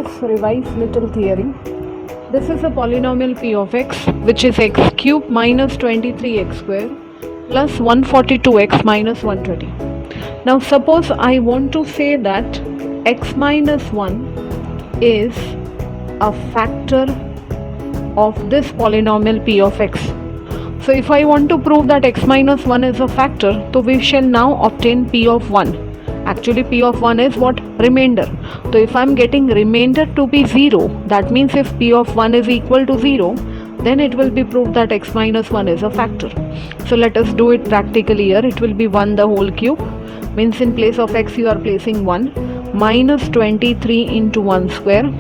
us revise little theory. This is a polynomial p of x which is x cube minus 23x square plus 142x minus 120. Now suppose I want to say that x minus 1 is a factor of this polynomial p of x. So if I want to prove that x minus 1 is a factor, so we shall now obtain p of 1. Actually p of 1 is what? Remainder. So if I am getting remainder to be 0, that means if p of 1 is equal to 0, then it will be proved that x minus 1 is a factor. So let us do it practically here. It will be 1 the whole cube, means in place of x you are placing 1, minus 23 into 1 square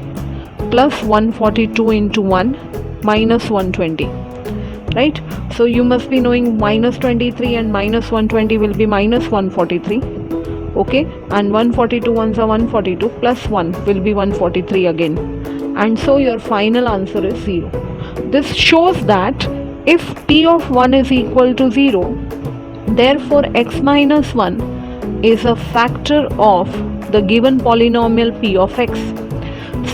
plus 142 into 1 minus 120. Right? So you must be knowing minus 23 and minus 120 will be minus 143. Okay, and 142 ones are 142 plus 1 will be 143 again, and so your final answer is 0. This shows that if p of 1 is equal to 0, therefore x minus 1 is a factor of the given polynomial p of x.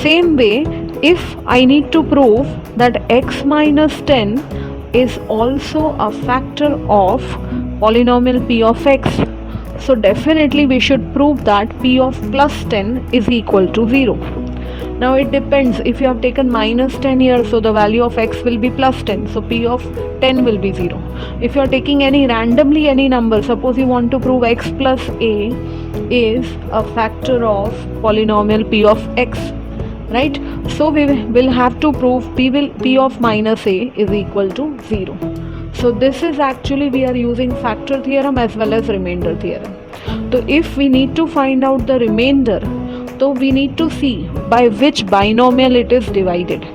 Same way, if I need to prove that x minus 10 is also a factor of polynomial p of x, so definitely we should prove that p of plus 10 is equal to 0. Now it depends, if you have taken minus 10 here, so the value of x will be plus 10, so p of 10 will be 0. If you are taking randomly any number, suppose you want to prove x plus a is a factor of polynomial p of x, right? So we will have to prove p of minus a is equal to 0. So this is actually we are using factor theorem as well as remainder theorem. So if we need to find out the remainder, so we need to see by which binomial it is divided.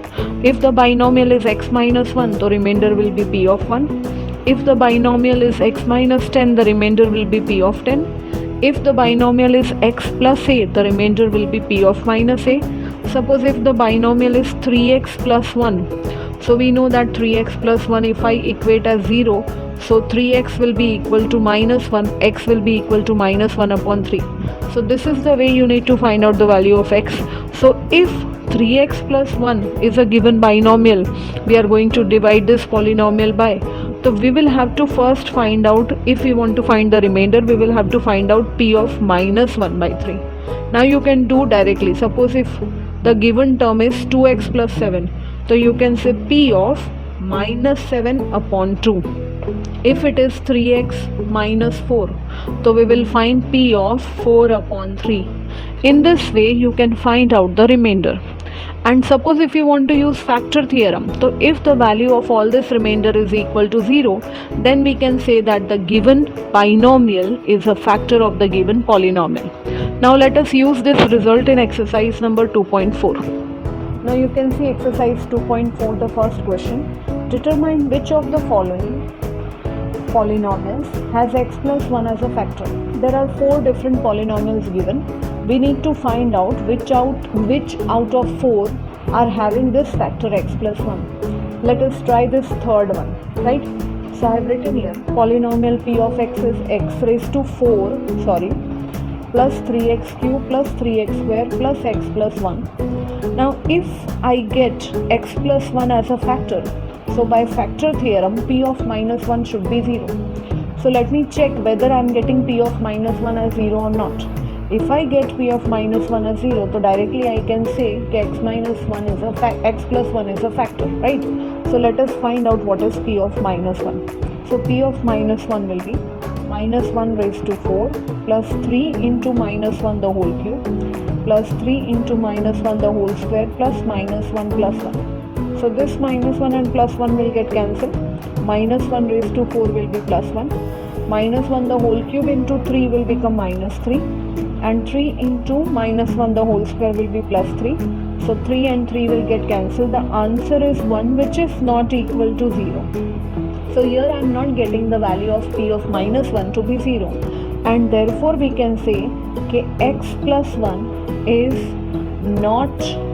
If the binomial is x minus 1, the remainder will be p of 1. If the binomial is x minus 10, the remainder will be p of 10. If the binomial is x plus a, the remainder will be p of minus a. Suppose if the binomial is 3x plus 1, so we know that 3x plus 1 if I equate as 0, so 3x will be equal to minus 1, x will be equal to minus 1 upon 3. So this is the way you need to find out the value of x. So if 3x plus 1 is a given binomial, we are going to divide this polynomial by. So we will have to first find out, if we want to find the remainder, we will have to find out p of minus 1 by 3. Now you can do directly. Suppose if the given term is 2x plus 7, so you can say p of minus 7 upon 2. If it is 3x minus 4, so we will find p of 4 upon 3. In this way you can find out the remainder. And suppose if you want to use factor theorem, so if the value of all this remainder is equal to 0, then we can say that the given binomial is a factor of the given polynomial. Now let us use this result in exercise number 2.4. Now you can see exercise 2.4, the first question. Determine which of the following polynomials has x plus 1 as a factor. There are 4 different polynomials given. We need to find out which out of 4 are having this factor x plus 1. Let us try this third one, right? So I have written here polynomial p of x is x raised to 4, plus 3x cube plus 3x square plus x plus 1. Now if I get x plus 1 as a factor, so by factor theorem p of minus 1 should be 0. So let me check whether I am getting p of minus 1 as 0 or not. If I get p of minus 1 as 0, so directly I can say x minus 1 is x plus 1 is a factor, right? So let us find out what is p of minus 1. So p of minus 1 will be minus 1 raised to 4 plus 3 into minus 1 the whole cube plus 3 into minus 1 the whole square plus minus 1 plus 1. So this minus 1 and plus 1 will get cancelled. Minus 1 raised to 4 will be plus 1. Minus 1 the whole cube into 3 will become minus 3. And 3 into minus 1 the whole square will be plus 3. So 3 and 3 will get cancelled. The answer is 1, which is not equal to 0. So here I am not getting the value of p of minus 1 to be 0. And therefore we can say x plus 1 is not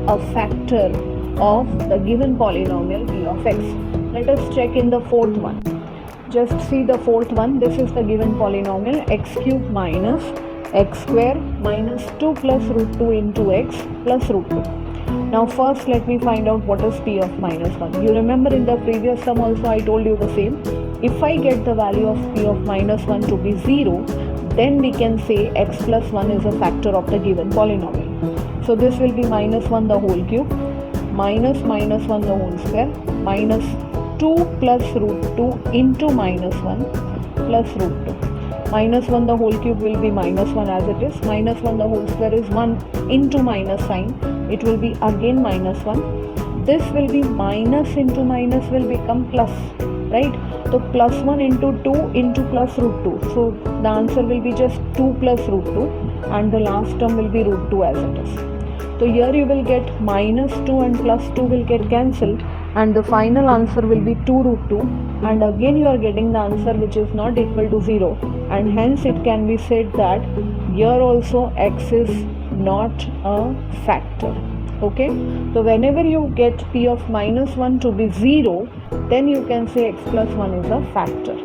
a factor of the given polynomial p of x. Let us check in the fourth one. Just see the fourth one. This is the given polynomial x cube minus x square minus 2 plus root 2 into x plus root 2. Now first let me find out what is p of minus 1. You remember in the previous sum also I told you the same. If I get the value of p of minus 1 to be 0, then we can say x plus 1 is a factor of the given polynomial. So this will be minus 1 the whole cube, minus minus 1 the whole square, minus 2 plus root 2 into minus 1 plus root 2. Minus 1 the whole cube will be minus 1 as it is. Minus 1 the whole square is 1 into minus sign. It will be again minus 1. This will be minus into minus will become plus, right? So plus 1 into 2 into plus root 2. So the answer will be just 2 plus root 2 and the last term will be root 2 as it is. So here you will get minus 2 and plus 2 will get cancelled and the final answer will be 2 root 2, and again you are getting the answer which is not equal to 0, and hence it can be said that here also x is not a factor. Okay, so whenever you get p of minus 1 to be 0, then you can say x plus 1 is a factor.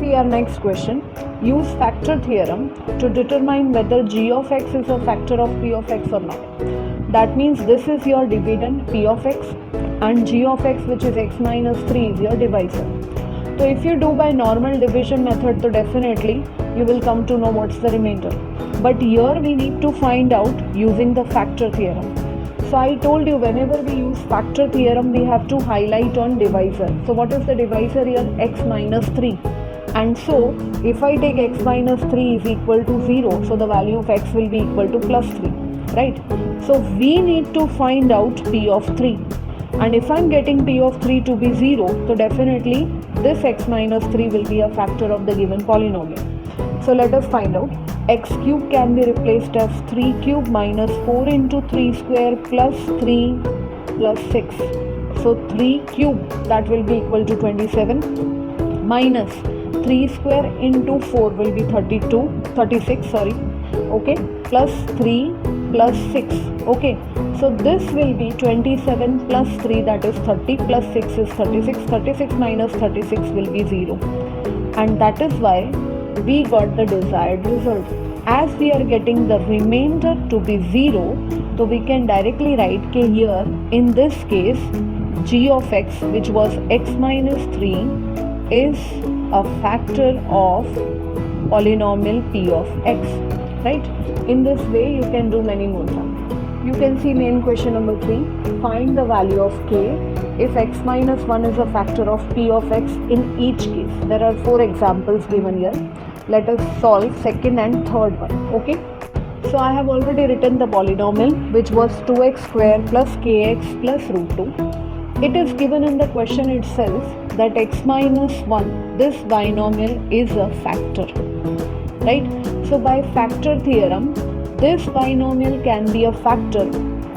See our next question. Use factor theorem to determine whether g of x is a factor of p of x or not. That means this is your dividend p of x and g of x, which is x minus 3, is your divisor. So if you do by normal division method, so definitely you will come to know what's the remainder. But here we need to find out using the factor theorem. So I told you whenever we use factor theorem, we have to highlight on divisor. So what is the divisor here? X minus 3. And so if I take x minus 3 is equal to 0, so the value of x will be equal to plus 3, right? So we need to find out p of 3. And if I'm getting p of 3 to be 0, so definitely this x minus 3 will be a factor of the given polynomial. So let us find out. X cube can be replaced as 3 cube minus 4 into 3 square plus 3 plus 6. So 3 cube, that will be equal to 27, minus 3 square into 4 will be 36, okay, plus 3 plus 6, okay. So this will be 27 plus 3, that is 30, plus 6 is 36. 36 minus 36 will be 0. And that is why we got the desired result. As we are getting the remainder to be 0, so we can directly write k here, in this case, g of x, which was x minus 3, is a factor of polynomial p of x, right? In this way, you can do many more sums. You can see main question number 3. Find the value of k if x minus 1 is a factor of p of x in each case. There are 4 examples given here. Let us solve second and third one. Okay. So I have already written the polynomial, which was 2x square plus kx plus root 2. It is given in the question itself that x minus 1, this binomial, is a factor, right? So by factor theorem, this binomial can be a factor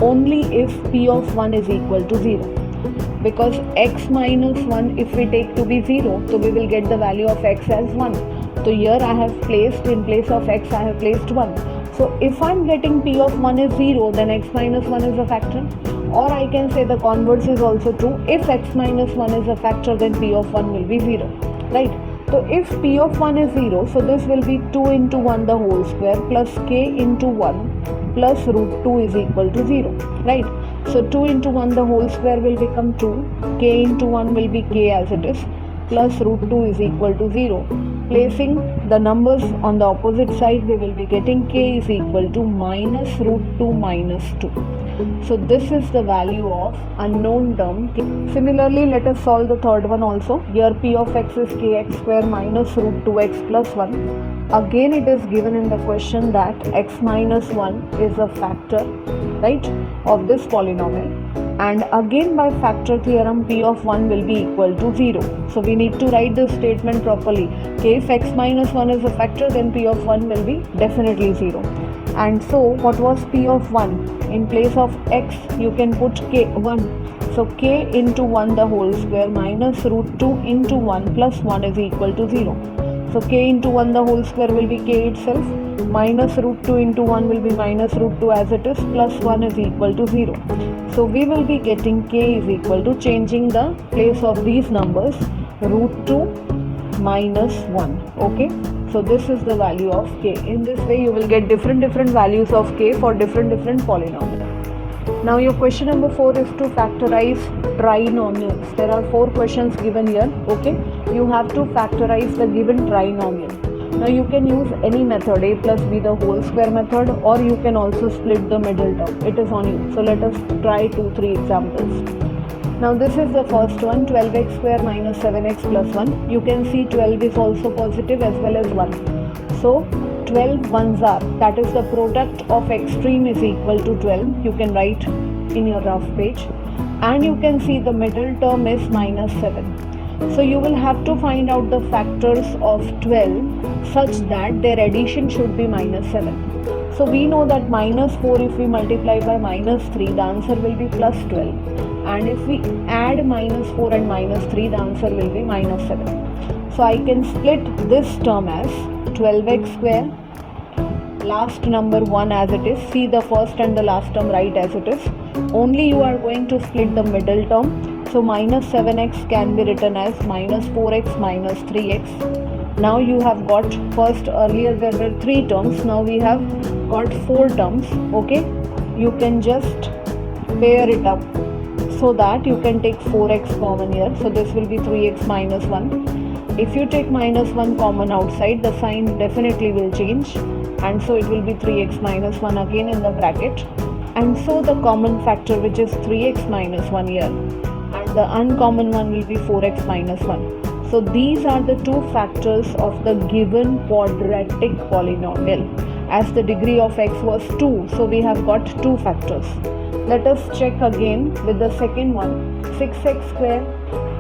only if p of 1 is equal to 0. Because x minus 1, if we take to be 0, so we will get the value of x as 1. So here I have placed, in place of x, I have placed 1. So if I am getting p of 1 is 0, then x minus 1 is a factor. Or I can say the converse is also true. If x minus 1 is a factor, then p of 1 will be 0, right? So if p of 1 is 0, so this will be 2 into 1 the whole square plus k into 1 plus root 2 is equal to 0, right? So 2 into 1 the whole square will become 2, k into 1 will be k as it is, plus root 2 is equal to 0. Placing the numbers on the opposite side, we will be getting k is equal to minus root 2 minus 2. So this is the value of unknown term. Similarly, let us solve the third one also. Here p of x is kx square minus root 2x plus 1. Again it is given in the question that x minus 1 is a factor, right, of this polynomial. And again by factor theorem, p of 1 will be equal to 0. So we need to write this statement properly. If x minus 1 is a factor, then p of 1 will be definitely 0. And so what was p of 1? In place of x, you can put k 1. So k into 1 the whole square minus root 2 into 1 plus 1 is equal to 0. So k into 1 the whole square will be k itself, minus root 2 into 1 will be minus root 2 as it is, plus 1 is equal to 0. So we will be getting k is equal to, changing the place of these numbers, root 2 minus 1. Okay. So this is the value of k. In this way you will get different values of k for different polynomials. Now your question number 4 is to factorize trinomials. There are 4 questions given here. Okay, you have to factorize the given trinomial. Now you can use any method, a plus b the whole square method, or you can also split the middle term. It is on you. So let us try 2-3 examples. Now this is the first one, 12x square minus 7x plus 1. You can see 12 is also positive as well as 1. So 12 ones are, that is the product of extreme is equal to 12. You can write in your rough page. And you can see the middle term is minus 7. So you will have to find out the factors of 12 such that their addition should be minus 7. So we know that minus 4, if we multiply by minus 3, the answer will be plus 12. And if we add minus 4 and minus 3, the answer will be minus 7. So I can split this term as 12x square, last number 1 as it is. See the first and the last term right as it is. Only you are going to split the middle term. So minus 7x can be written as minus 4x minus 3x. Now you have got, first earlier there were 3 terms, now we have got 4 terms. Okay, you can just pair it up so that you can take 4x common here. So this will be 3x minus 1. If you take minus 1 common outside, the sign definitely will change, and so it will be 3x minus 1 again in the bracket. And so the common factor, which is 3x minus 1 here, and the uncommon one will be 4x minus 1. So these are the 2 factors of the given quadratic polynomial. As the degree of x was 2, so we have got 2 factors. Let us check again with the second one, 6x square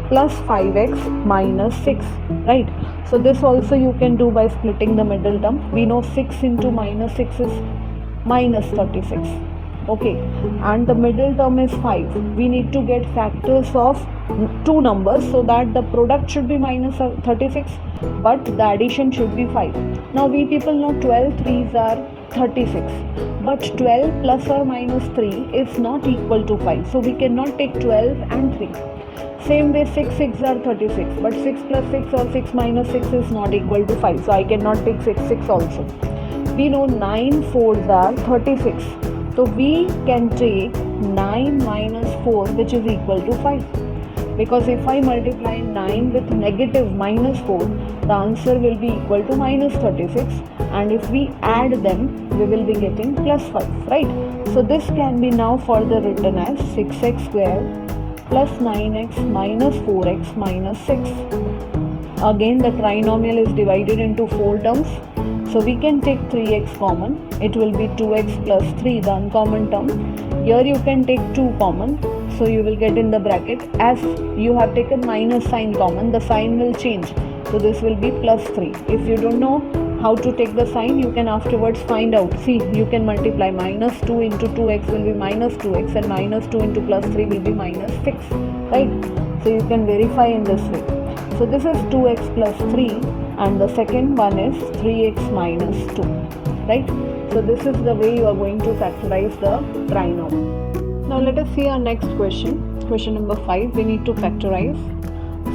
plus 5x minus 6, right? So this also you can do by splitting the middle term. We know 6 into minus 6 is minus 36. Okay, and the middle term is 5. We need to get factors of 2 numbers so that the product should be minus 36, but the addition should be 5. Now we people know 12 3s are 36, but 12 plus or minus 3 is not equal to 5. So we cannot take 12 and 3. Same way 6 6 are 36, but 6 plus 6 or 6 minus 6 is not equal to 5. So I cannot take 6 6 also. We know 9 4s are 36. So we can take 9 minus 4, which is equal to 5. Because if I multiply 9 with negative minus 4, the answer will be equal to minus 36. And if we add them, we will be getting plus 5, right? So this can be now further written as 6x square plus 9x minus 4x minus 6. Again, the trinomial is divided into 4 terms. So we can take 3x common. It will be 2x plus 3, the uncommon term. Here you can take 2 common. So you will get in the bracket. As you have taken minus sign common, the sign will change. So this will be plus 3. If you don't know how to take the sign, you can afterwards find out. See, you can multiply minus 2 into 2x will be minus 2x, and minus 2 into plus 3 will be minus 6, right? So you can verify in this way. So this is 2x plus 3, and the second one is 3x minus 2, right? So this is the way you are going to factorize the trinomial. Now let us see our next question. Question number 5, we need to factorize.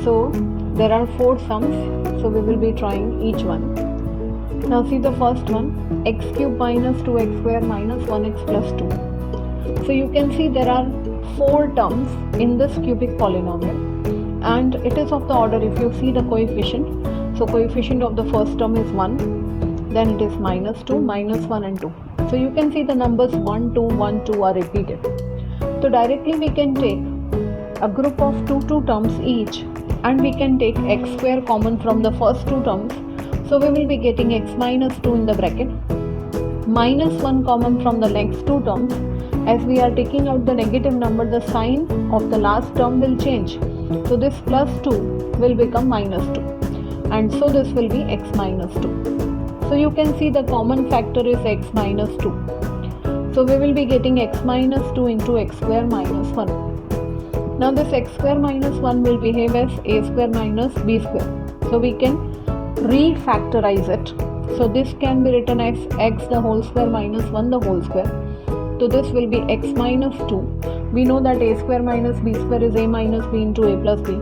So there are 4 sums, so we will be trying each one. Now see the first one, x cube minus 2x square minus 1x plus 2. So you can see there are 4 terms in this cubic polynomial, and it is of the order, if you see the coefficient, so coefficient of the first term is 1, then it is minus 2, minus 1 and 2. So you can see the numbers 1, 2, 1, 2 are repeated. So directly we can take a group of 2 terms each, and we can take x square common from the first 2 terms. So we will be getting x minus 2 in the bracket, minus 1 common from the next 2 terms. As we are taking out the negative number, the sign of the last term will change. So this plus 2 will become minus 2, and so this will be x minus 2. So you can see the common factor is x minus 2. So we will be getting x minus 2 into x square minus 1. Now this x square minus 1 will behave as a square minus b square. So we can refactorize it. So this can be written as x the whole square minus 1 the whole square. So this will be x minus 2. We know that a square minus b square is a minus b into a plus b,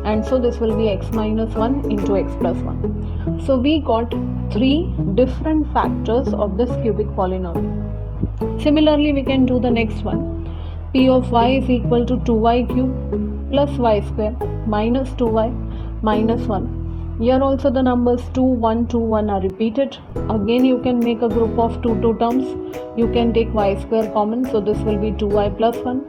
and so this will be x minus 1 into x plus 1. So we got 3 different factors of this cubic polynomial. Similarly, we can do the next one. P of y is equal to 2y cube plus y square minus 2y minus 1. Here also the numbers 2, 1, 2, 1 are repeated. Again you can make a group of 2 terms. You can take y square common, so this will be 2y plus 1.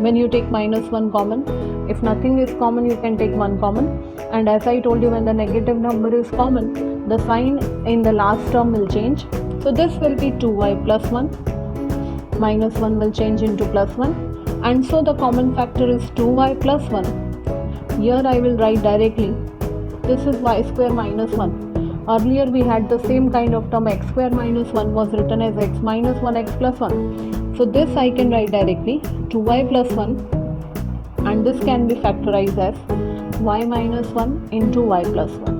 When you take minus 1 common, if nothing is common you can take 1 common, and as I told you, when the negative number is common, the sign in the last term will change. So this will be 2y plus 1, minus 1 will change into plus 1, and so the common factor is 2y plus 1. Here I will write directly, this is y square minus 1. Earlier we had the same kind of term, x square minus 1 was written as x minus 1 x plus 1. So this I can write directly 2y plus 1, and this can be factorized as y minus 1 into y plus 1.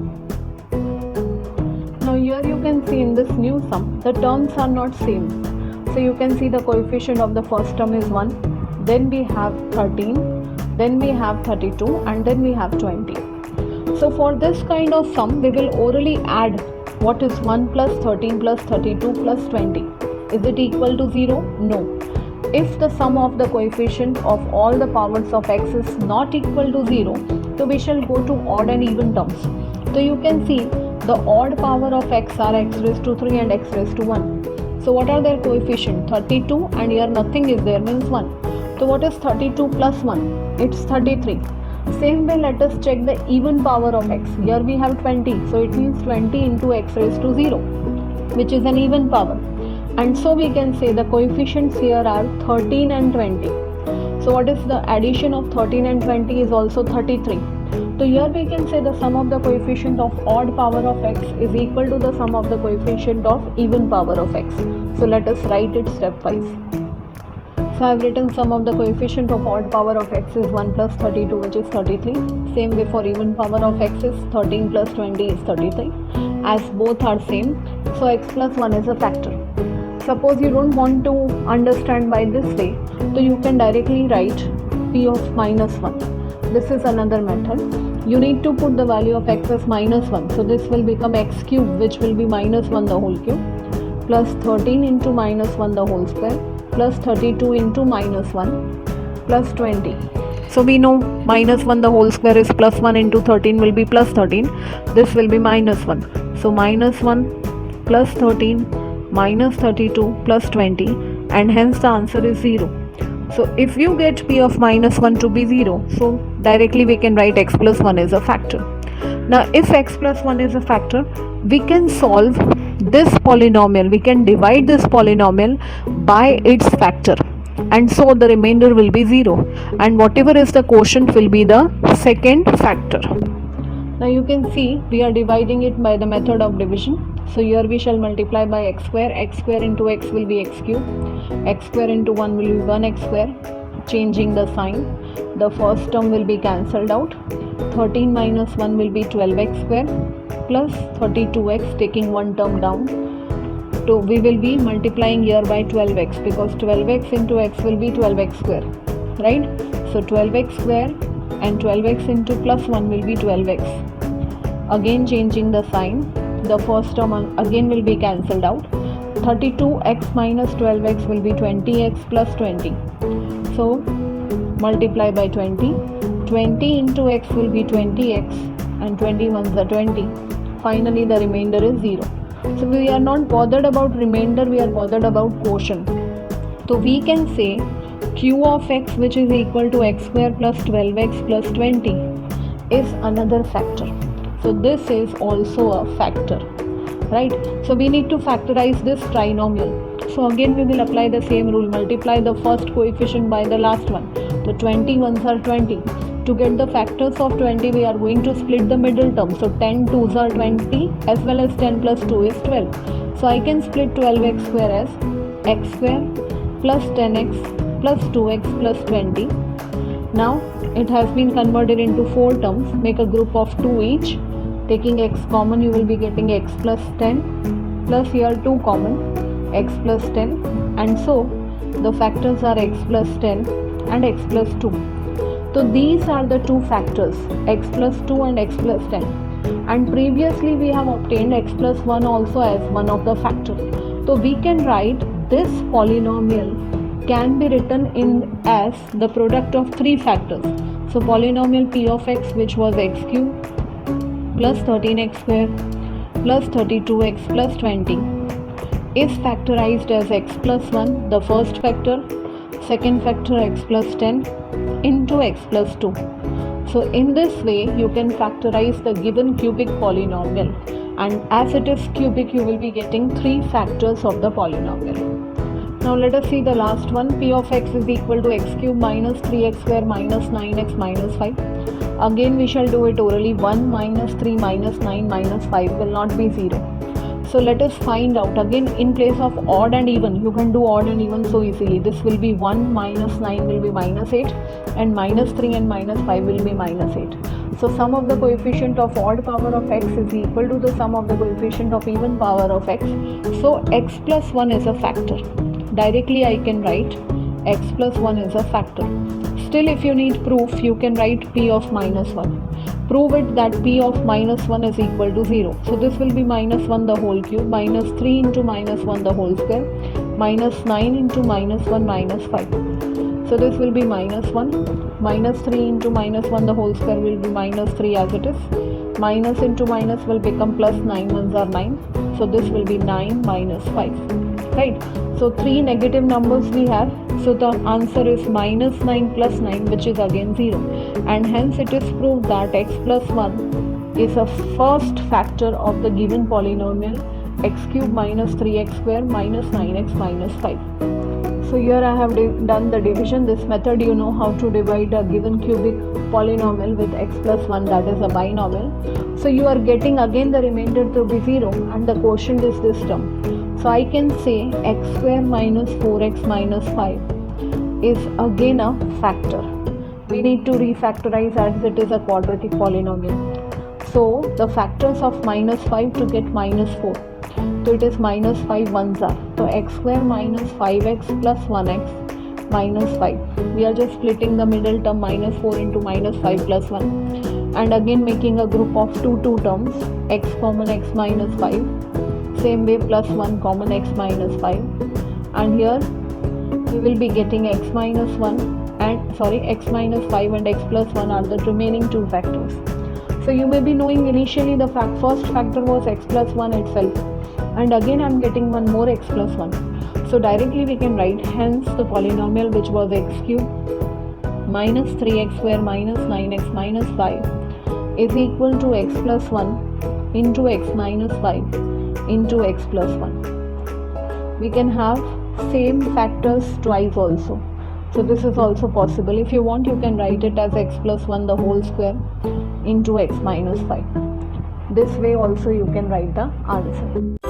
Now here you can see in this new sum, the terms are not same. So you can see the coefficient of the first term is 1, then we have 13, then we have 32, and then we have 20. So for this kind of sum, we will orally add what is 1 plus 13 plus 32 plus 20. Is it equal to 0? No. If the sum of the coefficient of all the powers of x is not equal to 0, so we shall go to odd and even terms. So you can see the odd power of x are x raised to 3 and x raised to 1. So what are their coefficient? 32, and here nothing is there, means 1. So what is 32 plus 1? It's 33. Same way, let us check the even power of x. Here we have 20, so it means 20 into x raised to 0, which is an even power. And so we can say the coefficients here are 13 and 20. So what is the addition of 13 and 20 is also 33. So here we can say the sum of the coefficient of odd power of x is equal to the sum of the coefficient of even power of x. So let us write it stepwise. So I have written sum of the coefficient of odd power of x is 1 plus 32, which is 33. Same way for even power of x is 13 plus 20 is 33. As both are same, so x plus 1 is a factor. Suppose you don't want to understand by this way, so you can directly write p of minus 1. This is another method. You need to put the value of x as minus 1. So this will become x cube, which will be minus 1 the whole cube, plus 13 into minus 1 the whole square, plus 32 into minus 1, plus 20. So we know minus 1 the whole square is plus 1 into 13 will be plus 13. This will be minus 1. So minus 1 plus 13 minus 32 plus 20, and hence the answer is 0. So if you get p of minus 1 to be 0, so directly we can write x plus 1 is a factor. Now if x plus 1 is a factor, we can solve this polynomial, we can divide this polynomial by its factor, and so the remainder will be 0, and whatever is the quotient will be the second factor. Now you can see we are dividing it by the method of division. So here we shall multiply by x square into x will be x cube, x square into 1 will be 1x square, changing the sign. The first term will be cancelled out. 13 minus 1 will be 12x square plus 32x, taking one term down. So we will be multiplying here by 12x, because 12x into x will be 12x square, right? So 12x square and 12x into plus 1 will be 12x. Again changing the sign. The first term again will be cancelled out. 32x minus 12x will be 20x plus 20. So multiply by 20. 20 into x will be 20x, and 21s are 20. Finally the remainder is 0. So we are not bothered about remainder, we are bothered about quotient. So we can say q of x, which is equal to x square plus 12x plus 20, is another factor. So this is also a factor, right? So we need to factorize this trinomial. So again we will apply the same rule, multiply the first coefficient by the last one. The 21s are 20. To get the factors of 20, we are going to split the middle term. So 10 2s are 20, as well as 10 plus 2 is 12. So I can split 12x square as x square plus 10x plus 2x plus 20. Now it has been converted into 4 terms. Make a group of 2 each. Taking x common, you will be getting x plus 10 plus here 2 common, x plus 10, and so the factors are x plus 10 and x plus 2. So these are the two factors, x plus 2 and x plus 10, and previously we have obtained x plus 1 also as one of the factors. So we can write this polynomial can be written in as the product of three factors. So polynomial p of x, which was x cube plus 13x square plus 32x plus 20, is factorized as x plus 1, the first factor, second factor x plus 10 into x plus 2. So in this way you can factorize the given cubic polynomial, and as it is cubic you will be getting three factors of the polynomial. Now let us see the last one. P of x is equal to x cube minus 3x square minus 9x minus 5. Again we shall do it orally. 1 minus 3 minus 9 minus 5 will not be 0. So let us find out. Again, in place of odd and even, you can do odd and even so easily. This will be 1 minus 9 will be minus 8, and minus 3 and minus 5 will be minus 8. So sum of the coefficient of odd power of x is equal to the sum of the coefficient of even power of x. So x plus 1 is a factor. Directly I can write x plus 1 is a factor. Still, if you need proof, you can write p of minus 1. Prove it that p of minus 1 is equal to 0. So this will be minus 1 the whole cube, minus 3 into minus 1 the whole square, minus 9 into minus 1 minus 5. So this will be minus 1, minus 3 into minus 1 the whole square will be minus 3 as it is. Minus into minus will become plus, 9 ones are 9. So this will be 9 minus 5. Right? So three negative numbers we have. So the answer is minus 9 plus 9, which is again 0. And hence it is proved that x plus 1 is a first factor of the given polynomial x cube minus 3x square minus 9x minus 5. So here I have done the division. This method you know how to divide a given cubic polynomial with x plus 1, that is a binomial. So you are getting again the remainder to be 0 and the quotient is this term. So I can say x square minus 4x minus 5 is again a factor. We need to refactorize as it is a quadratic polynomial. So the factors of minus 5 to get minus 4. So it is minus 5 ones are. So x square minus 5x plus 1x minus 5. We are just splitting the middle term minus 4 into minus 5 plus 1. And again making a group of two terms, x common x minus 5. Same way plus 1 common x minus 5, and here we will be getting x minus 1 and x minus 5 and x plus 1 are the remaining two factors. So you may be knowing initially the first factor was x plus 1 itself, and again I am getting one more x plus 1. So directly we can write, hence the polynomial which was x cube minus 3x square minus 9x minus 5 is equal to x plus 1 into x minus 5 into x plus 1. We can have same factors twice also. So this is also possible. If you want, you can write it as x plus 1 the whole square into x minus 5. This way also you can write the answer.